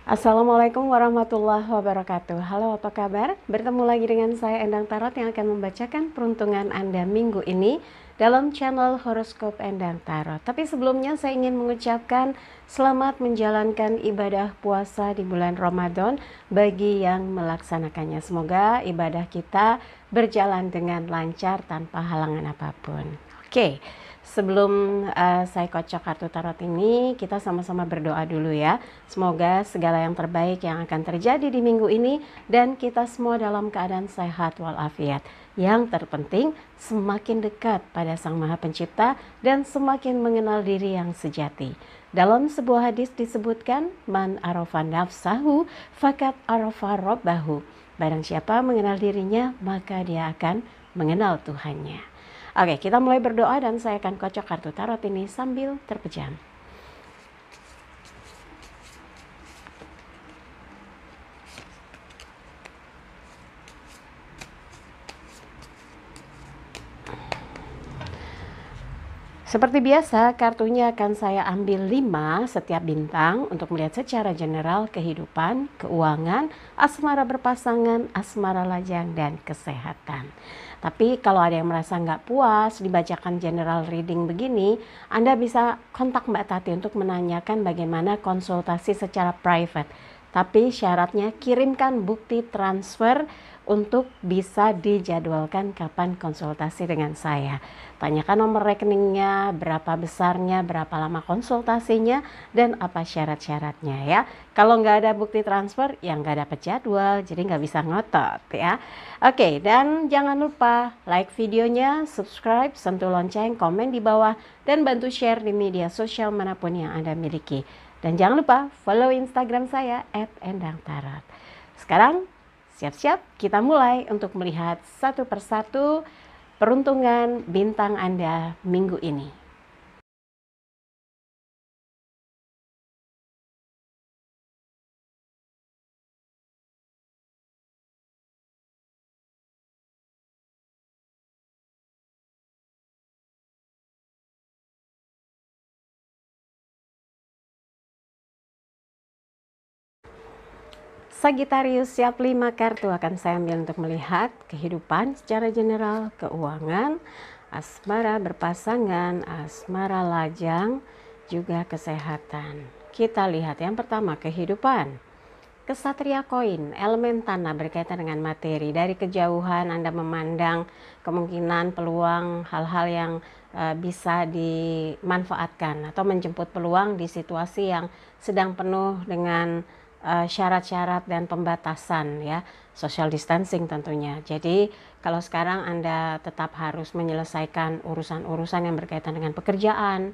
Assalamualaikum warahmatullahi wabarakatuh. Halo, apa kabar? Bertemu lagi dengan saya Endang Tarot yang akan membacakan peruntungan Anda minggu ini dalam channel Horoskop Endang Tarot. Tapi sebelumnya saya ingin mengucapkan selamat menjalankan ibadah puasa di bulan Ramadan bagi yang melaksanakannya. Semoga ibadah kita berjalan dengan lancar tanpa halangan apapun. Oke. Sebelum saya kocok kartu tarot ini, kita sama-sama berdoa dulu ya. Semoga segala yang terbaik yang akan terjadi di minggu ini dan kita semua dalam keadaan sehat walafiat. Yang terpenting semakin dekat pada Sang Maha Pencipta dan semakin mengenal diri yang sejati. Dalam sebuah hadis disebutkan, man arafa nafsahu fakat arafa rabbahu. Barang siapa mengenal dirinya, maka dia akan mengenal Tuhannya. Oke, kita mulai berdoa dan saya akan kocok kartu tarot ini sambil terpejam. Seperti biasa, kartunya akan saya ambil 5 setiap bintang untuk melihat secara general kehidupan, keuangan, asmara berpasangan, asmara lajang, dan kesehatan. Tapi kalau ada yang merasa nggak puas dibacakan general reading begini, Anda bisa kontak Mbak Tati untuk menanyakan bagaimana konsultasi secara private. Tapi syaratnya kirimkan bukti transfer untuk bisa dijadwalkan kapan konsultasi dengan saya. Tanyakan nomor rekeningnya, berapa besarnya, berapa lama konsultasinya, dan apa syarat-syaratnya ya. Kalau nggak ada bukti transfer, ya nggak dapat jadwal, jadi nggak bisa ngotot ya. Oke, dan jangan lupa like videonya, subscribe, sentuh lonceng, komen di bawah, dan bantu share di media sosial manapun yang Anda miliki. Dan jangan lupa follow Instagram saya @endangtarot. Sekarang siap-siap kita mulai untuk melihat satu persatu peruntungan bintang Anda minggu ini. Sagittarius, siap 5 kartu akan saya ambil untuk melihat kehidupan secara general, keuangan, asmara berpasangan, asmara lajang, juga kesehatan. Kita lihat yang pertama, kehidupan. Kesatria koin, elemen tanah berkaitan dengan materi. Dari kejauhan Anda memandang kemungkinan peluang hal-hal yang bisa dimanfaatkan atau menjemput peluang di situasi yang sedang penuh dengan syarat-syarat dan pembatasan ya, social distancing tentunya. Jadi kalau sekarang Anda tetap harus menyelesaikan urusan-urusan yang berkaitan dengan pekerjaan,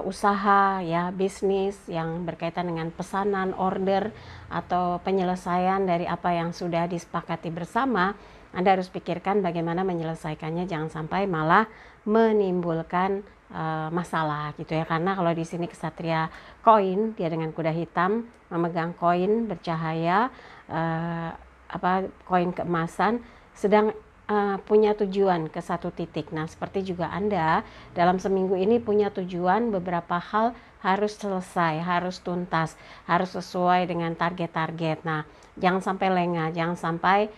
usaha ya, bisnis yang berkaitan dengan pesanan, order, atau penyelesaian dari apa yang sudah disepakati bersama, Anda harus pikirkan bagaimana menyelesaikannya, jangan sampai malah menimbulkan masalah gitu ya. Karena kalau di sini kesatria koin, dia dengan kuda hitam memegang koin bercahaya, koin keemasan, sedang punya tujuan ke satu titik. Nah, seperti juga Anda dalam seminggu ini punya tujuan, beberapa hal harus selesai, harus tuntas, harus sesuai dengan target-target. Nah, jangan sampai lengah, jangan sampai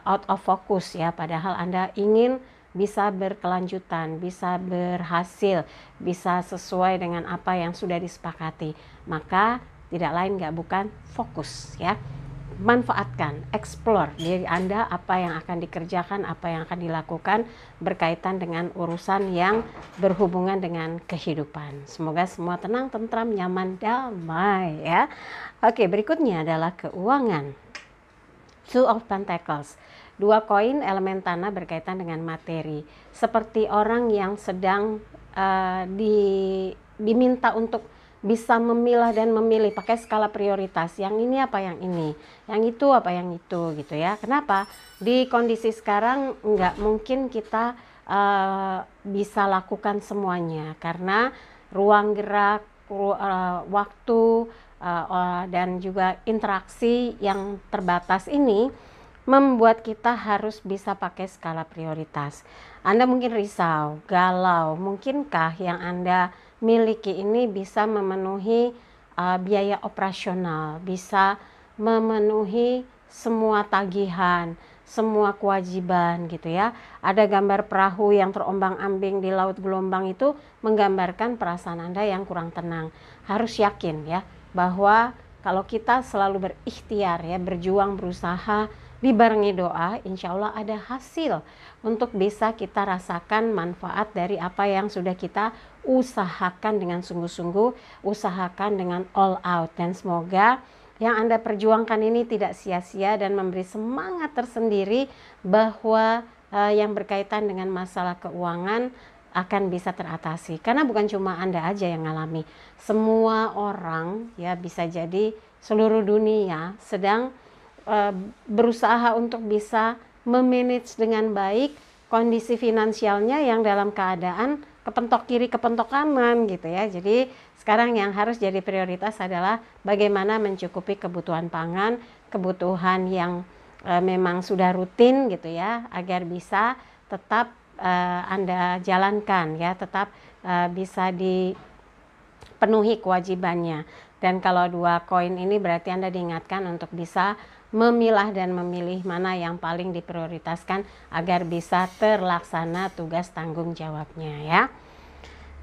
out of focus ya, padahal Anda ingin bisa berkelanjutan, bisa berhasil, bisa sesuai dengan apa yang sudah disepakati. Maka tidak lain nggak bukan fokus ya. Manfaatkan, explore diri Anda, apa yang akan dikerjakan, apa yang akan dilakukan berkaitan dengan urusan yang berhubungan dengan kehidupan. Semoga semua tenang, tentram, nyaman, damai ya. Oke, berikutnya adalah keuangan. Two of Pentacles, 2 koin elemen tanah berkaitan dengan materi. Seperti orang yang sedang diminta untuk bisa memilah dan memilih pakai skala prioritas, yang ini apa yang ini, yang itu apa yang itu gitu ya. Kenapa? Di kondisi sekarang nggak mungkin kita bisa lakukan semuanya karena ruang gerak, waktu, dan juga interaksi yang terbatas ini membuat kita harus bisa pakai skala prioritas. Anda mungkin risau, galau, mungkinkah yang Anda miliki ini bisa memenuhi biaya operasional, bisa memenuhi semua tagihan, semua kewajiban gitu ya. Ada gambar perahu yang terombang-ambing di laut gelombang, itu menggambarkan perasaan Anda yang kurang tenang. Harus yakin ya bahwa kalau kita selalu berikhtiar ya, berjuang, berusaha, dibarengi doa, insya Allah ada hasil untuk bisa kita rasakan manfaat dari apa yang sudah kita usahakan dengan sungguh-sungguh, usahakan dengan all out. Dan semoga yang Anda perjuangkan ini tidak sia-sia dan memberi semangat tersendiri bahwa yang berkaitan dengan masalah keuangan akan bisa teratasi. Karena bukan cuma Anda aja yang ngalami, semua orang ya, bisa jadi seluruh dunia sedang berusaha untuk bisa memanage dengan baik kondisi finansialnya yang dalam keadaan kepentok kiri kepentok kanan gitu ya. Jadi sekarang yang harus jadi prioritas adalah bagaimana mencukupi kebutuhan pangan, kebutuhan yang memang sudah rutin gitu ya, agar bisa tetap Anda jalankan ya, tetap bisa dipenuhi kewajibannya. Dan kalau 2 koin ini berarti Anda diingatkan untuk bisa memilah dan memilih mana yang paling diprioritaskan agar bisa terlaksana tugas tanggung jawabnya ya.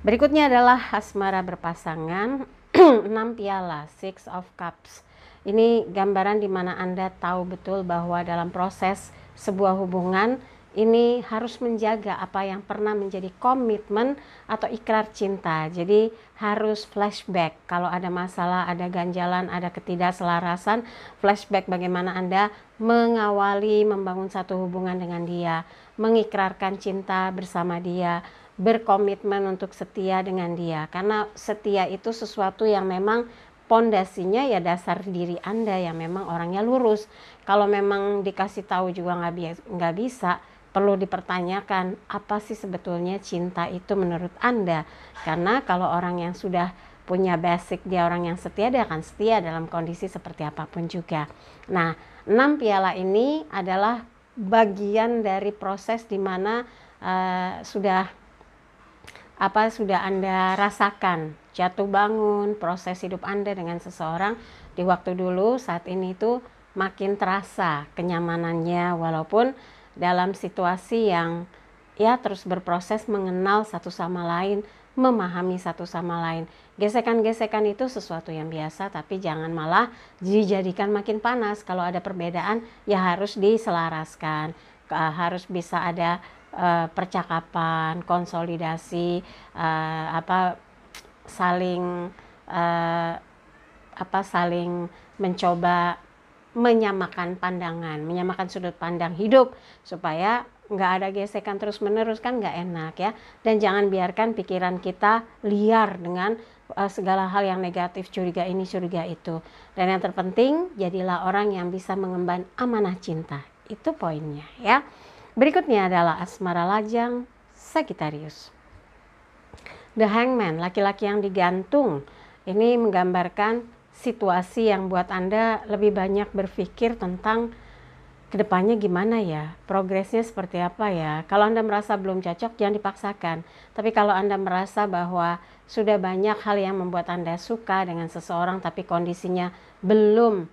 Berikutnya adalah asmara berpasangan. 6 piala, 6 of cups. Ini gambaran di mana Anda tahu betul bahwa dalam proses sebuah hubungan ini harus menjaga apa yang pernah menjadi komitmen atau ikrar cinta. Jadi harus flashback kalau ada masalah, ada ganjalan, ada ketidakselarasan, flashback bagaimana Anda mengawali membangun satu hubungan dengan dia, mengikrarkan cinta bersama dia, berkomitmen untuk setia dengan dia. Karena setia itu sesuatu yang memang pondasinya ya dasar diri Anda yang memang orangnya lurus. Kalau memang dikasih tahu juga nggak bisa, perlu dipertanyakan apa sih sebetulnya cinta itu menurut Anda. Karena kalau orang yang sudah punya basic dia orang yang setia, dia akan setia dalam kondisi seperti apapun juga. Nah, 6 piala ini adalah bagian dari proses di mana sudah Anda rasakan jatuh bangun, proses hidup Anda dengan seseorang di waktu dulu, saat ini itu makin terasa kenyamanannya, walaupun dalam situasi yang ya terus berproses mengenal satu sama lain, memahami satu sama lain. Gesekan-gesekan itu sesuatu yang biasa, tapi jangan malah dijadikan makin panas. Kalau ada perbedaan ya harus diselaraskan, harus bisa ada percakapan, konsolidasi, saling mencoba menyamakan pandangan, menyamakan sudut pandang hidup, supaya nggak ada gesekan terus menerus, kan nggak enak ya. Dan jangan biarkan pikiran kita liar dengan segala hal yang negatif, curiga ini curiga itu. Dan yang terpenting, jadilah orang yang bisa mengemban amanah cinta. Itu poinnya ya. Berikutnya adalah asmara lajang Sagittarius. The Hangman, laki-laki yang digantung. Ini menggambarkan situasi yang buat Anda lebih banyak berpikir tentang kedepannya gimana ya, progresnya seperti apa ya. Kalau Anda merasa belum cocok, jangan dipaksakan. Tapi kalau Anda merasa bahwa sudah banyak hal yang membuat Anda suka dengan seseorang, tapi kondisinya belum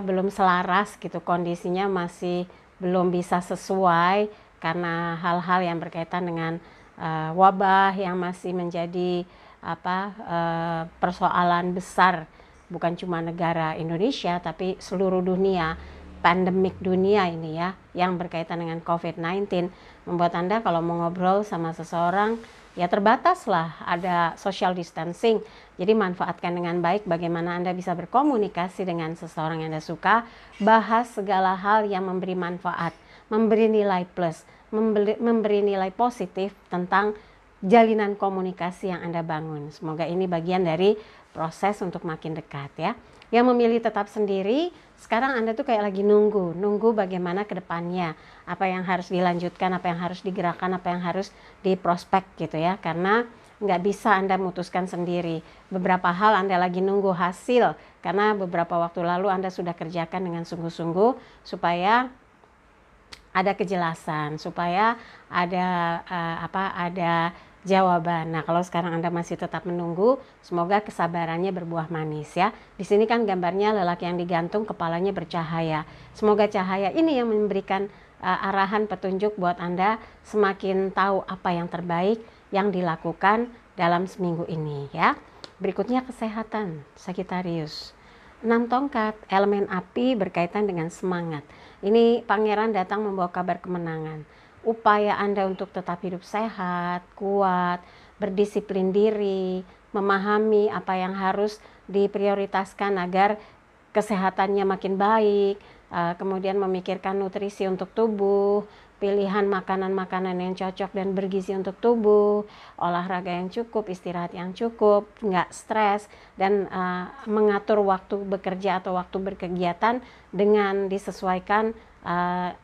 belum selaras gitu, kondisinya masih belum bisa sesuai karena hal-hal yang berkaitan dengan wabah yang masih menjadi persoalan besar, bukan cuma negara Indonesia tapi seluruh dunia, pandemik dunia ini ya, yang berkaitan dengan COVID-19, membuat Anda kalau mau ngobrol sama seseorang ya terbatas lah, ada social distancing. Jadi manfaatkan dengan baik bagaimana Anda bisa berkomunikasi dengan seseorang yang Anda suka, bahas segala hal yang memberi manfaat, memberi nilai plus, memberi nilai positif tentang jalinan komunikasi yang Anda bangun. Semoga ini bagian dari proses untuk makin dekat ya. Yang memilih tetap sendiri, sekarang Anda tuh kayak lagi nunggu bagaimana ke depannya, apa yang harus dilanjutkan, apa yang harus digerakkan, apa yang harus diprospek gitu ya. Karena nggak bisa Anda memutuskan sendiri. Beberapa hal Anda lagi nunggu hasil, karena beberapa waktu lalu Anda sudah kerjakan dengan sungguh-sungguh supaya ada kejelasan, supaya ada jawaban. Nah, kalau sekarang Anda masih tetap menunggu, semoga kesabarannya berbuah manis ya. Di sini kan gambarnya lelaki yang digantung, kepalanya bercahaya. Semoga cahaya ini yang memberikan arahan petunjuk buat Anda semakin tahu apa yang terbaik yang dilakukan dalam seminggu ini ya. Berikutnya kesehatan Sagittarius. 6 tongkat, elemen api berkaitan dengan semangat. Ini pangeran datang membawa kabar kemenangan. Upaya Anda untuk tetap hidup sehat, kuat, berdisiplin diri, memahami apa yang harus diprioritaskan agar kesehatannya makin baik, kemudian memikirkan nutrisi untuk tubuh, pilihan makanan-makanan yang cocok dan bergizi untuk tubuh, olahraga yang cukup, istirahat yang cukup, nggak stres, dan mengatur waktu bekerja atau waktu berkegiatan dengan disesuaikan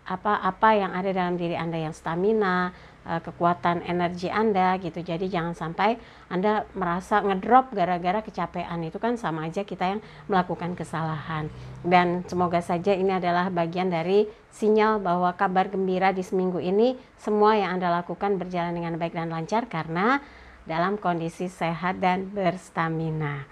apa yang ada dalam diri Anda, yang stamina, kekuatan energi Anda gitu. Jadi jangan sampai Anda merasa ngedrop gara-gara kecapean, itu kan sama aja kita yang melakukan kesalahan. Dan semoga saja ini adalah bagian dari sinyal bahwa kabar gembira di seminggu ini semua yang Anda lakukan berjalan dengan baik dan lancar karena dalam kondisi sehat dan berstamina.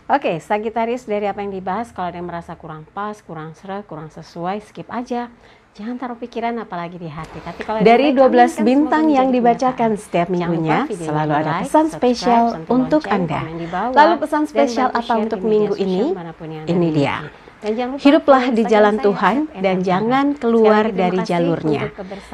Oke, Sagittarius, dari apa yang dibahas, kalau ada yang merasa kurang pas, kurang sreg, kurang sesuai, skip aja. Jangan taruh pikiran apalagi di hati. Tapi kalau dari 12 bintang yang dibacakan setiap minggunya, selalu ada pesan spesial untuk Anda. Lalu pesan spesial apa untuk minggu ini? Ini dia. Hiduplah di jalan Tuhan dan jangan keluar dari jalurnya.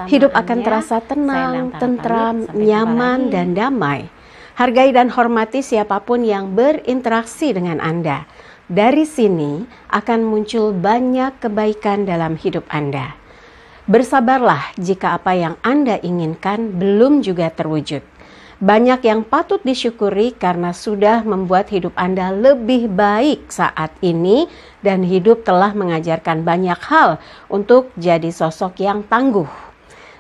Hidup akan terasa tenang, tentram, nyaman, dan damai. Hargai dan hormati siapapun yang berinteraksi dengan Anda. Dari sini akan muncul banyak kebaikan dalam hidup Anda. Bersabarlah jika apa yang Anda inginkan belum juga terwujud. Banyak yang patut disyukuri karena sudah membuat hidup Anda lebih baik saat ini dan hidup telah mengajarkan banyak hal untuk jadi sosok yang tangguh.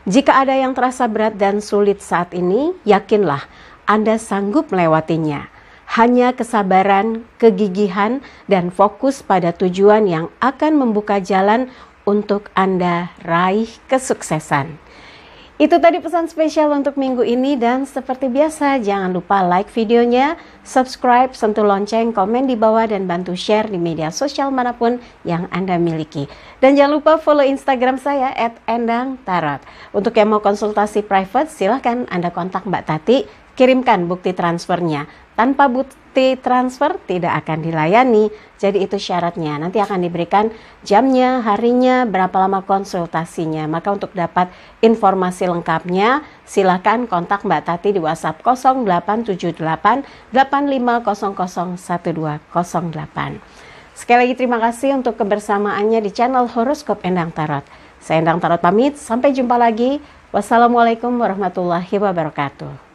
Jika ada yang terasa berat dan sulit saat ini, yakinlah Anda sanggup melewatinya. Hanya kesabaran, kegigihan, dan fokus pada tujuan yang akan membuka jalan untuk Anda raih kesuksesan. Itu tadi pesan spesial untuk minggu ini, dan seperti biasa jangan lupa like videonya, subscribe, sentuh lonceng, komen di bawah, dan bantu share di media sosial manapun yang Anda miliki. Dan jangan lupa follow Instagram saya @endangtarot. Untuk yang mau konsultasi private, silahkan Anda kontak Mbak Tati, kirimkan bukti transfernya. Tanpa bukti transfer tidak akan dilayani, jadi itu syaratnya. Nanti akan diberikan jamnya, harinya, berapa lama konsultasinya. Maka untuk dapat informasi lengkapnya, silakan kontak Mbak Tati di WhatsApp 0878 85001208. Sekali lagi terima kasih untuk kebersamaannya di channel Horoskop Endang Tarot. Saya Endang Tarot pamit, sampai jumpa lagi. Wassalamualaikum warahmatullahi wabarakatuh.